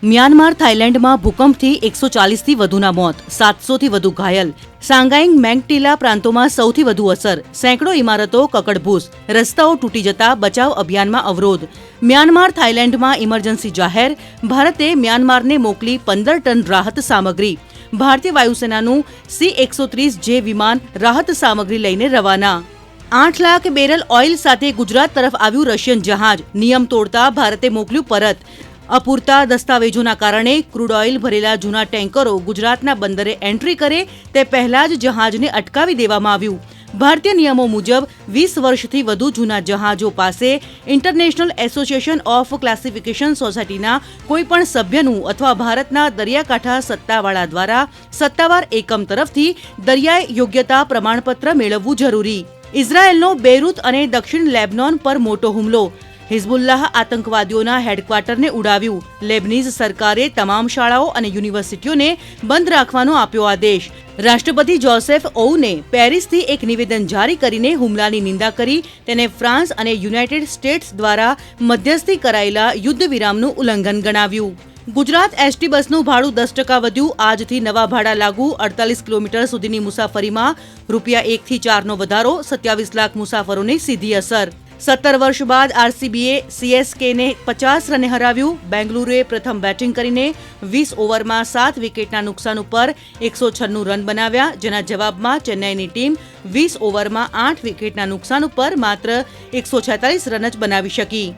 Myanmar થાઈલેન્ડમાં ભૂકંપથી 140થી વધુના મોત, 700થી વધુ ઘાયલ. સાંગાઈંગ મેંગટીલા પ્રાંતોમાં સૌથી વધુ અસર, સેંકડો ઇમારતો કકડભૂસ, રસ્તાઓ તૂટી જતા બચાવ અભિયાનમાં અવરોધ. મ્યાનમાર થાઈલેન્ડમાં ઇમરજન્સી જાહેર, ભારતે મ્યાનમારને મોકલી 15 ટન રાહત સામગ્રી. ભારતીય વાયુસેનાનું C-130J વિમાન રાહત સામગ્રી લઈને રવાના. 8 લાખ બેરલ ઓઇલ સાથે ગુજરાત તરફ આવ્યું રશિયન જહાજ, નિયમ તોડતા ભારતે મોકલ્યું પરત. અપૂરતા દસ્તાવેજોના કારણે ક્રૂડ ઓઇલ ભરેલા જૂના ટેન્કરો ગુજરાતના બંદરે એન્ટ્રી કરે તે પહેલા જ જહાજને અટકાવી દેવામાં આવ્યું. ભારતીય નિયમો મુજબ 20 વર્ષથી વધુ જૂના જહાજો પાસે ઇન્ટરનેશનલ એસોસિએશન ઓફ ક્લાસિફિકેશન સોસાયટીના કોઈપણ સભ્યનું અથવા ભારતના દરિયાકાંઠા સત્તાવાળા દ્વારા સત્તાવાર એકમ તરફથી દરિયાઈ યોગ્યતા પ્રમાણપત્ર મેળવવું જરૂરી. ઇઝરાયેલનો બેરૂત અને દક્ષિણ લેબનોન પર મોટો હુમલો, હિઝબુલ્લાહ આતંકવાદીઓના હેડક્વાર્ટરને ઉડાવ્યું. લેબનીઝ સરકારે તમામ શાળાઓ અને યુનિવર્સિટીઓને બંધ રાખવાનો આપ્યો આદેશ. રાષ્ટ્રપતિ જોસેફ ઓઉને પેરિસથી એક નિવેદન જારી કરીને હુમલાની નિંદા કરી તેને ફ્રાન્સ અને યુનાઇટેડ સ્ટેટ્સ દ્વારા મધ્યસ્થી કરાયેલા યુદ્ધ વિરામનું ઉલ્લંઘન ગણાવ્યું. ગુજરાત એસટી બસનું ભાડું 10% વધ્યું. આજથી નવા ભાડા લાગુ. 48 કિલોમીટર સુધીની મુસાફરીમાં ₹1 થી 4નો વધારો. 27 લાખ મુસાફરોને સીધી અસર. 17 વર્ષ બાદ આરસીબીએ સીએસકેને 50 રને હરાવ્યું. બેંગલુરુએ પ્રથમ બેટિંગ કરીને 20 ઓવરમાં 7 વિકેટના નુકસાન ઉપર 196 રન બનાવ્યા, જેના જવાબમાં ચેન્નાઈની ટીમ 20 ઓવરમાં 8 વિકેટના નુકસાન ઉપર માત્ર 146 રન જ બનાવી શકી.